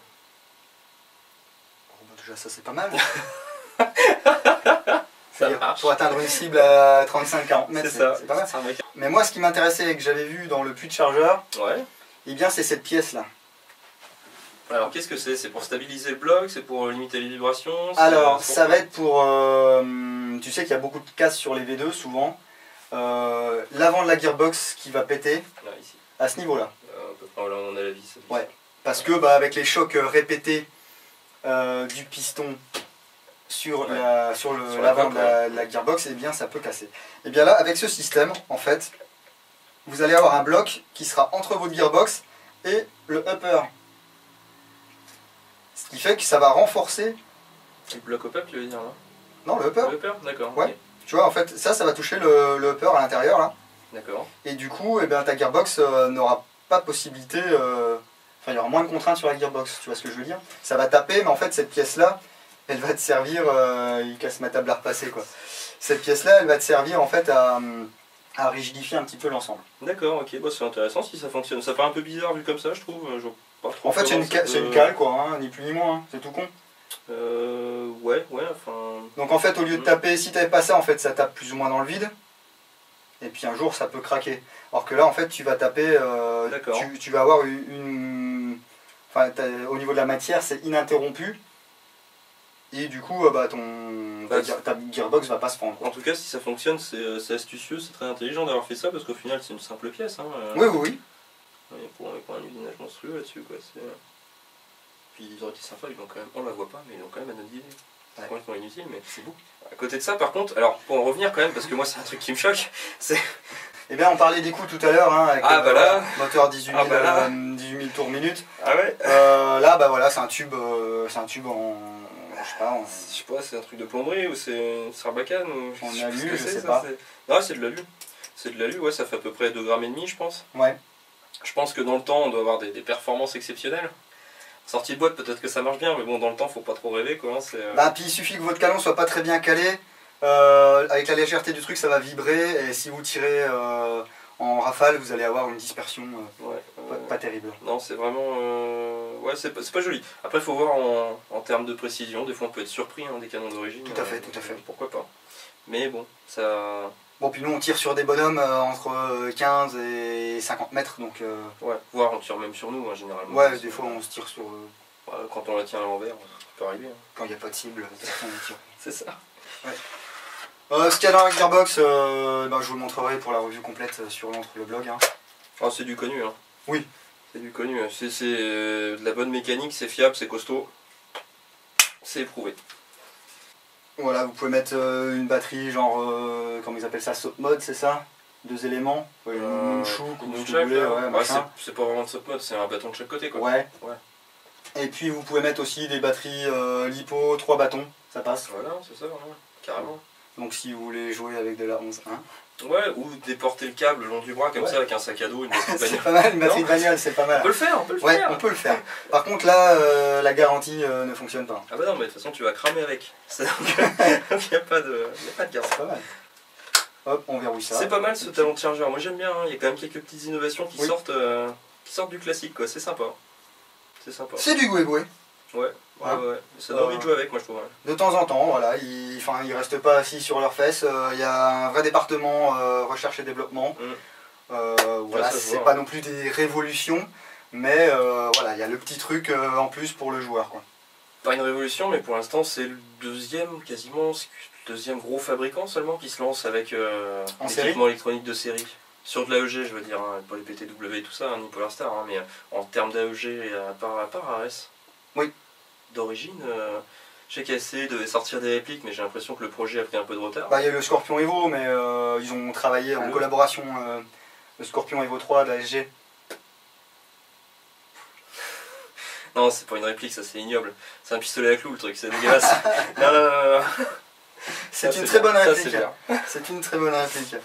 Bon, bah, déjà, ça c'est pas mal. Ça C'est-à-dire, marche. pour atteindre une cible à 35-40 mètres, C'est ça. c'est pas mal. C'est un mec. Mais moi, ce qui m'intéressait et que j'avais vu dans le puits de chargeur, Ouais. eh bien, c'est cette pièce-là. Alors qu'est-ce que c'est? C'est pour stabiliser le bloc? C'est pour limiter les vibrations? Alors, ça va être pour... tu sais qu'il y a beaucoup de casse sur les V2, souvent. L'avant de la gearbox qui va péter, Là, ici. à ce niveau-là. À peu près là on a la vis. Ouais. Parce que, bah, avec les chocs répétés du piston sur l'avant de la gearbox, eh bien, ça peut casser. Et bien là, avec ce système, en fait, vous allez avoir un bloc qui sera entre votre gearbox et le upper. Ce qui fait que ça va renforcer... Le bloc hop-up, tu veux dire là? Non, le upper. Le upper? D'accord. Ouais. Ok. Tu vois, en fait, ça va toucher le upper à l'intérieur, là. D'accord. Et du coup, eh bien, ta gearbox n'aura pas possibilité... Enfin, il y aura moins de contraintes sur la gearbox, tu vois ce que je veux dire? Ça va taper, mais en fait, cette pièce-là, elle va te servir... il casse ma table à repasser, quoi. Cette pièce-là, elle va te servir, en fait, à rigidifier un petit peu l'ensemble. D'accord, ok, bah, c'est intéressant si ça fonctionne. Ça paraît un peu bizarre vu comme ça, je trouve. Je vois pas trop En fait, c'est comment ça une peut- cale, quoi, hein, ni plus ni moins, hein, c'est tout con. Ouais, enfin. Donc en fait, au lieu de taper, si t'avais pas ça, en fait, ça tape plus ou moins dans le vide. Et puis un jour, ça peut craquer. Alors que là, en fait, tu vas taper, D'accord. tu vas avoir une... Enfin, au niveau de la matière, c'est ininterrompu. Et du coup, bah, ta gearbox va pas se prendre, quoi. En tout cas, si ça fonctionne, c'est astucieux, c'est très intelligent d'avoir fait ça parce qu'au final, c'est une simple pièce. Hein, Oui, oui, oui. Et pour un usinage monstrueux là-dessus, quoi. Puis ils auraient été sympas, ils l'ont quand même. On la voit pas, mais ils l'ont quand même anodisé. C'est Ouais. complètement inutile, mais c'est beau. À côté de ça, par contre, alors pour en revenir quand même, parce que moi c'est un truc qui me choque, c'est. Eh bien, on parlait des coups tout à l'heure, hein, avec Ah, bah là. moteur 18 000, Ah, bah là. 18 000 tours minute. Ah ouais. Là, bah voilà, c'est un tube en... Je sais pas, Je sais pas, c'est un truc de plomberie ou c'est une sarbacane ou En sais alu, ce que je c'est, sais ça, pas. Non, c'est de l'alu. C'est de l'alu, ouais, ça fait à peu près 2,5 grammes, je pense. Ouais. Je pense que dans le temps, on doit avoir des performances exceptionnelles. Sortie de boîte, peut-être que ça marche bien, mais bon, dans le temps, faut pas trop rêver, quoi. Hein, Bah, puis il suffit que votre canon soit pas très bien calé. Avec la légèreté du truc, ça va vibrer. Et si vous tirez en rafale, vous allez avoir une dispersion ouais, pas terrible. Non, c'est vraiment. Ouais, c'est pas joli. Après, il faut voir en termes de précision. Des fois, on peut être surpris des canons d'origine. Tout à fait, tout à fait. Pourquoi pas. Mais bon, ça. Bon, puis nous on tire sur des bonhommes entre 15 et 50 mètres, donc... Ouais, voire on tire même sur nous, hein, généralement. Ouais, des fois on se tire sur... Quand on la tient à l'envers, ça peut arriver. Hein. Quand il n'y a pas de cible, on tire. C'est ça. Ce qu'il y a dans la gearbox, bah, je vous le montrerai pour la revue complète sur le blog. Hein. Ah, c'est du connu. Hein. Oui. C'est du connu. C'est de la bonne mécanique, c'est fiable, c'est costaud. C'est éprouvé. Voilà, vous pouvez mettre une batterie genre, comment ils appellent ça, soap mode, c'est ça? 2 éléments, une nunchuk, Une ou ce que nunchuk, vous voulez, là. ouais, Ouais, machin. c'est pas vraiment de soft mode, c'est un bâton de chaque côté, quoi. Ouais. Ouais. Et puis vous pouvez mettre aussi des batteries LiPo, 3 bâtons, ça passe. Voilà, c'est ça, voilà. Carrément. Donc si vous voulez jouer avec de la 11.1. Ouais, ou déporter le câble le long du bras comme Ouais. ça avec un sac à dos, une batterie de C'est bagnole. pas mal, une batterie Non. de bagnole, c'est pas mal. On peut le faire, on peut le Ouais, faire. on peut le faire. Par contre là, la garantie ne fonctionne pas. Ah bah non, mais de toute façon tu vas cramer avec. Donc il n'y a pas de garantie. C'est pas mal. Hop, on verrouille ça. C'est pas mal ce talon de chargeur, moi j'aime bien, hein. Il y a quand même quelques petites innovations qui Oui. sortent du classique, quoi. C'est sympa. C'est sympa. C'est du goué-goué. Ouais, Voilà. ouais. Ça donne envie de jouer avec, moi je trouve. Ouais. De temps en temps, voilà, ils restent pas assis sur leurs fesses. Il y a un vrai département recherche et développement. Voilà, ça se c'est voit, pas hein. non plus des révolutions, mais voilà, il y a le petit truc en plus pour le joueur, quoi. Pas une révolution, mais pour l'instant c'est le deuxième quasiment deuxième gros fabricant seulement qui se lance avec série l'équipement électronique de série. Sur de l'AEG, je veux dire, hein, pas les PTW et tout ça, hein, ni Polarstar, hein, mais en termes d'AEG, à part Ares. Oui. D'origine, je sais qu'ASC devait sortir des répliques, mais j'ai l'impression que le projet a pris un peu de retard. Bah, il y a le Scorpion Evo, mais ils ont travaillé en collaboration. Le Scorpion Evo 3 de la SG. Non, c'est pas une réplique, ça c'est ignoble. C'est un pistolet à clous le truc, c'est dégueulasse. non. C'est une très bonne réplique. C'est une très bonne réplique.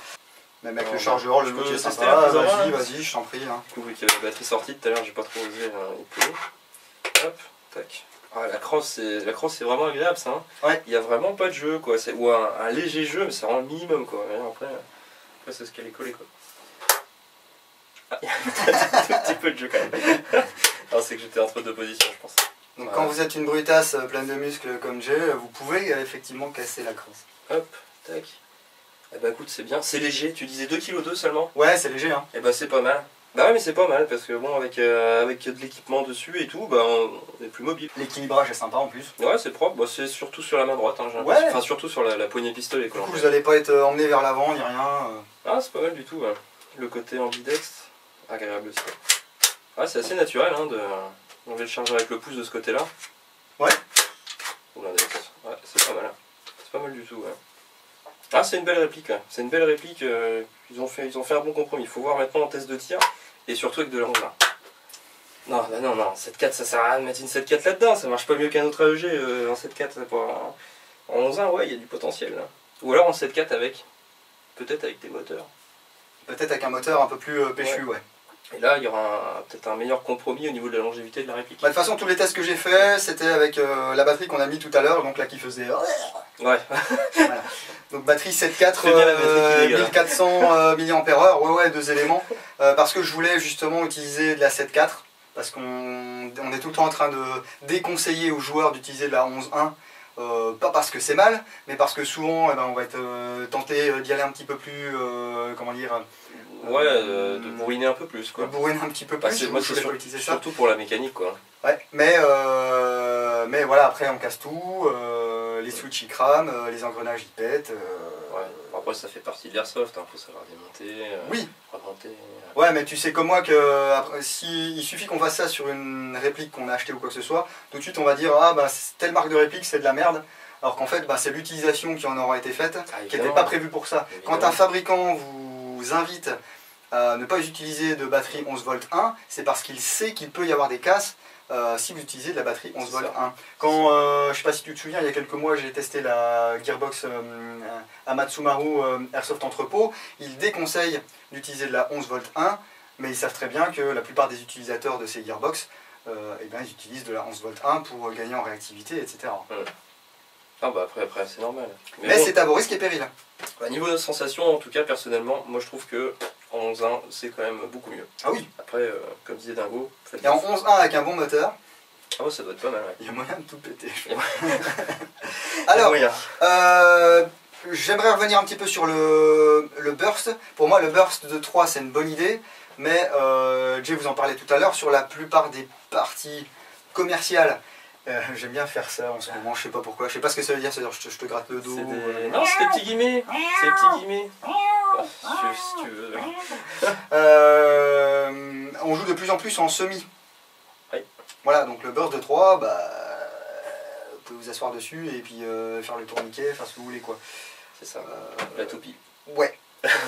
Même avec le chargeur, le look est sympa. Vas-y, je t'en prie. Hein. Du coup, vu qu'il y avait la batterie sortie tout à l'heure, j'ai pas trop osé épauler. Hop, tac. Ah, la crosse c'est vraiment agréable ça. Hein. Ouais. Il y a vraiment pas de jeu quoi. Ou un léger jeu, mais c'est vraiment le minimum quoi. Et après c'est ce qu'elle est collée quoi. Ah, il y a un tout petit peu de jeu quand même. Non, c'est que j'étais entre deux positions, je pense. Donc voilà. Quand vous êtes une brutasse pleine de muscles comme Jay, vous pouvez effectivement casser la crosse. Hop, tac. Eh bah écoute, c'est bien. C'est léger, tu disais 2,2 kg seulement? Ouais, c'est léger. Hein. Eh bah c'est pas mal. Bah ouais, mais c'est pas mal parce que bon, avec de l'équipement dessus et tout, bah on est plus mobile. L'équilibrage est sympa en plus. Ouais, c'est propre. Bah, c'est surtout sur la main droite. Hein, ouais. Enfin, surtout sur la poignée pistolet. Du coup, vous n'allez pas être emmené vers l'avant ni rien. Ah, c'est pas mal du tout. Ouais. Le côté ambidextre, agréable aussi. Ouais, c'est assez naturel hein, de enlever le chargeur avec le pouce de ce côté-là. Ouais. Ou l'index. Ouais, c'est pas mal. C'est pas mal du tout. Ouais. Ah, c'est une belle réplique. Ouais. C'est une belle réplique. Ils ont fait un bon compromis. Il faut voir maintenant en test de tir et surtout avec de l'angle là. Non, bah non, 7.4 ça sert à rien de mettre une 7.4 là-dedans, ça marche pas mieux qu'un autre AEG en 7.4. En 11.1, ouais, il y a du potentiel là. Ou alors en 7.4 avec. Peut-être avec des moteurs. Peut-être avec un moteur un peu plus péchu, ouais. Et là, il y aura peut-être un meilleur compromis au niveau de la longévité de la réplique. Bah, de toute façon, tous les tests que j'ai fait, c'était avec la batterie qu'on a mis tout à l'heure, donc là qui faisait. Ouais. Voilà. Donc batterie 7.4, 1400 mAh, ouais, 2 éléments. Parce que je voulais justement utiliser de la 7.4, parce qu'on est tout le temps en train de déconseiller aux joueurs d'utiliser de la 11.1. Pas parce que c'est mal, mais parce que souvent on va être tenté d'y aller un petit peu plus, comment dire... Ouais, de bourriner un peu plus quoi. De bourriner un petit peu plus, moi je voulais utiliser ça. Surtout pour la mécanique quoi. Ouais, mais voilà, après on casse tout, les switches ils crament, les engrenages ils pètent. Ouais, après ça fait partie de l'airsoft, hein, faut savoir démonter, oui. remonter. Ouais, mais tu sais comme moi que après, il suffit qu'on fasse ça sur une réplique qu'on a achetée ou quoi que ce soit, tout de suite on va dire ah bah telle marque de réplique c'est de la merde. Alors qu'en fait bah, c'est l'utilisation qui en aura été faite, qui n'était pas prévue pour ça. Évidemment. Quand un fabricant vous invite à ne pas utiliser de batterie 11 volts 1, c'est parce qu'il sait qu'il peut y avoir des casses si vous utilisez de la batterie 11 volts 1. Quand, je ne sais pas si tu te souviens, il y a quelques mois j'ai testé la Gearbox Amatsumaru Airsoft Entrepôt, ils déconseillent d'utiliser de la 11 volts 1, mais ils savent très bien que la plupart des utilisateurs de ces Gearbox, eh bien, ils utilisent de la 11 volts 1 pour gagner en réactivité, etc. Ouais. Ah bah après c'est normal. Mais bon, c'est à vos risques et périls. Bah, niveau de sensation, en tout cas personnellement, moi je trouve que en 11.1 c'est quand même beaucoup mieux. Ah oui. Après, comme disait Dingo, et en 11.1 avec un bon moteur. Ah ouais, ça doit être pas mal. Ouais. Il y a moyen de tout péter. Alors, j'aimerais revenir un petit peu sur le burst. Pour moi, le burst de 3 c'est une bonne idée, mais Jay vous en parlait tout à l'heure, sur la plupart des parties commerciales. J'aime bien faire ça en ce moment, je sais pas pourquoi, je sais pas ce que ça veut dire, c'est-à-dire je te gratte le dos. Non, c'est des petits guillemets, c'est des petits guillemets. Si tu veux. On joue de plus en plus en semi. Oui. Voilà, donc le burst de 3, bah, vous pouvez vous asseoir dessus et puis faire le tourniquet, faire ce que vous voulez quoi. C'est ça, la toupie. Ouais,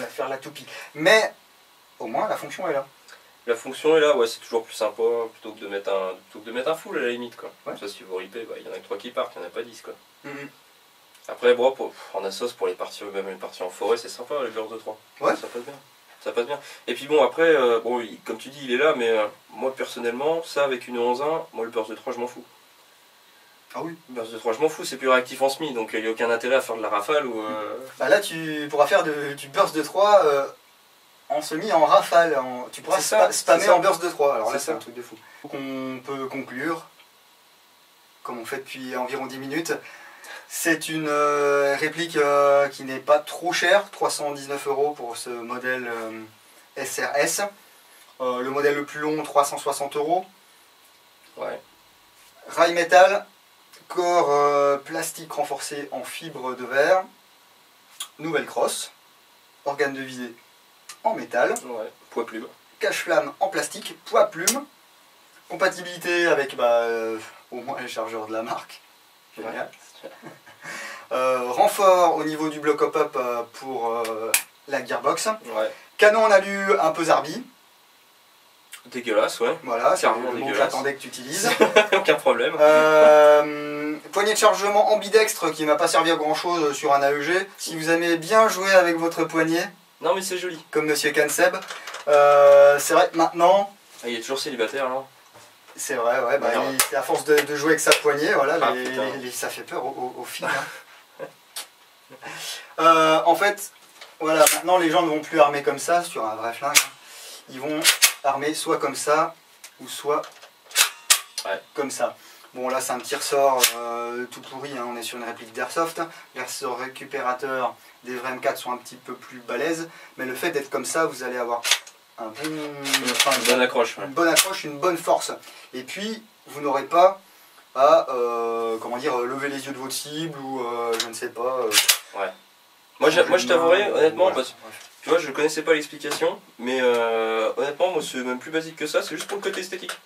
faire la toupie. Mais au moins la fonction est là. La fonction est là, ouais, c'est toujours plus sympa plutôt que de mettre un full à la limite quoi. Ouais. Ça si vous ripez, bah, il y en a que 3 qui partent, il n'y en a pas 10 quoi. Mm-hmm. Après bon, en assos pour les parties, même les parties en forêt, c'est sympa les bursts de 3. Ouais. Ça passe bien. Ça passe bien. Et puis bon après, bon, comme tu dis il est là, mais moi personnellement, ça avec une 11.1, moi le burst de 3 je m'en fous. Ah oui. Le burst de 3 je m'en fous, c'est plus réactif en semi, donc il n'y a aucun intérêt à faire de la rafale ou... Bah là tu pourras faire du burst de 3 en semi, en rafale, tu pourras spammer en burst de 3, alors là c'est un truc de fou. Donc on peut conclure, comme on fait depuis environ 10 minutes, c'est une réplique qui n'est pas trop chère, 319 € pour ce modèle SRS. Le modèle le plus long, 360 €. Ouais. Rail métal, corps plastique renforcé en fibre de verre. Nouvelle crosse. Organe de visée en métal. Ouais, poids plume. Cache-flamme en plastique, poids plume. Compatibilité avec au moins les chargeurs de la marque. Génial. Ouais. Renfort au niveau du bloc hop-up pour la gearbox. Ouais. Canon en alu un peu zarbi. Dégueulasse, ouais. Voilà, c'est Carrément le mot que dégueulasse. j'attendais que tu utilises. Aucun problème. Poignée de chargement ambidextre qui ne va pas servir grand chose sur un AEG. Si vous aimez bien jouer avec votre poignet, Non mais c'est joli. comme Monsieur Kanseb, c'est vrai que maintenant, Ah, il est toujours célibataire là. c'est vrai, ouais, bah, Merde. c'est à force de jouer avec sa poignée, voilà, Ah, ça fait peur aux filles. Hein. En fait, voilà, maintenant les gens ne vont plus armer comme ça sur un vrai flingue. Ils vont armer soit comme ça ou soit comme ça. Bon là c'est un petit ressort tout pourri, hein. On est sur une réplique d'Airsoft. Les ressorts récupérateurs des vrais M4 sont un petit peu plus balèzes, mais le fait d'être comme ça, vous allez avoir un bon, Une bonne accroche. Ouais. une bonne accroche, une bonne force. Et puis vous n'aurez pas à comment dire, lever les yeux de votre cible ou je ne sais pas. Moi je t'avouerai honnêtement, voilà. parce que tu vois, je connaissais pas l'explication, mais honnêtement, moi c'est même plus basique que ça, c'est juste pour le côté esthétique.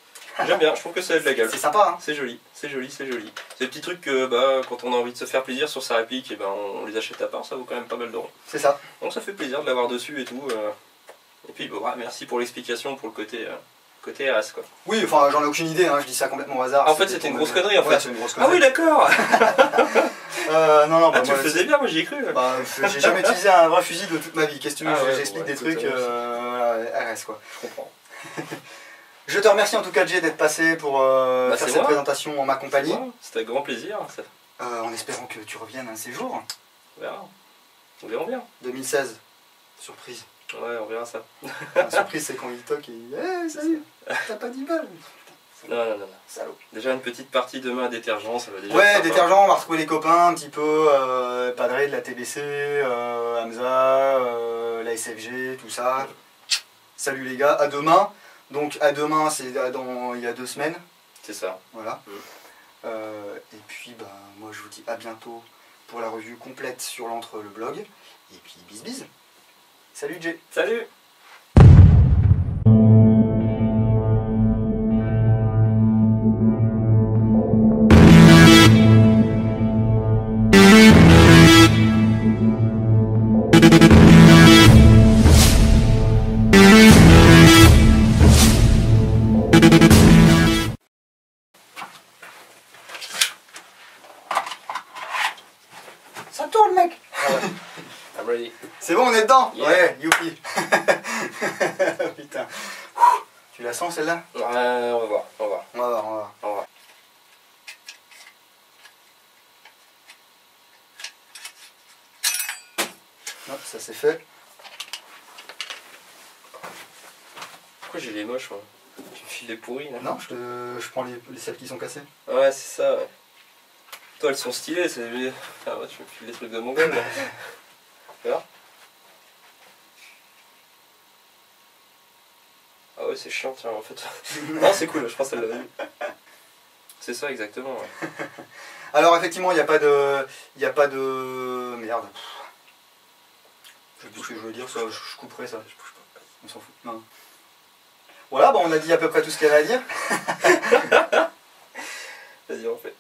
J'aime bien, je trouve que ça a de la gueule. C'est sympa, hein. C'est joli, c'est joli, c'est joli. C'est des petits trucs que bah, quand on a envie de se faire plaisir sur sa réplique, et ben, on les achète à part, ça vaut quand même pas mal d'euros. C'est ça. Donc ça fait plaisir de l'avoir dessus et tout. Et puis bon, merci pour l'explication, pour le côté as quoi. Oui, enfin j'en ai aucune idée, hein. Je dis ça complètement au hasard. En fait c'était une grosse connerie en Ouais, fait. c'est une grosse Ah connerie. oui d'accord. Non, non, bah, Tu le moi, faisais bien, moi j'y ai cru. bah, j'ai jamais utilisé un vrai fusil de toute ma vie. Qu'est-ce que tu veux, Ah ouais, j'explique ouais, des trucs, écoute, RS quoi. Je comprends. Je te remercie en tout cas Jay d'être passé pour faire c'est cette moi. présentation en ma compagnie. Ouais, c'était avec grand plaisir. Ça... En espérant que tu reviennes un de ces jours. On verra. On verra bien. 2016. Surprise. Ouais, on verra ça. La surprise c'est quand il toque et il dit hey, salut, t'as pas 10 balles. Non. Salaud. Déjà une petite partie demain à détergent, ça va déjà. Ouais, être sympa. détergent, on va retrouver les copains un petit peu, Padre de la TBC, Hamza, la SFG, tout ça. Salut les gars, à demain. Donc à demain, c'est il y a 2 semaines. C'est ça. Voilà. Et puis bah, moi je vous dis à bientôt pour la revue complète sur l'entre le blog. Et puis bis. Salut Jay. Salut. Ça tourne mec. I'm ready. C'est bon, on est dedans. Yeah. Ouais, youpi. Putain. Tu la sens celle-là? Ouais, on va voir. On va voir. On va voir. Hop, ça c'est fait. Pourquoi j'ai les moches moi? Tu me files des pourris là? Non, je prends celles qui sont cassées. Ouais, c'est ça. Ouais. Toi, elles sont stylées. C'est... Ah ouais, tu me files des trucs de mongol là. Voilà. Ah ouais, c'est chiant, tiens, en fait. Non, c'est cool, je pense qu'elle l'avait vu. C'est ça, exactement. Ouais. Alors effectivement, il n'y a pas de... Merde. Je sais plus ce que je veux dire, ça, je couperai ça. On s'en fout. Non. Voilà, bon, on a dit à peu près tout ce qu'il y avait à dire. Vas-y, on fait.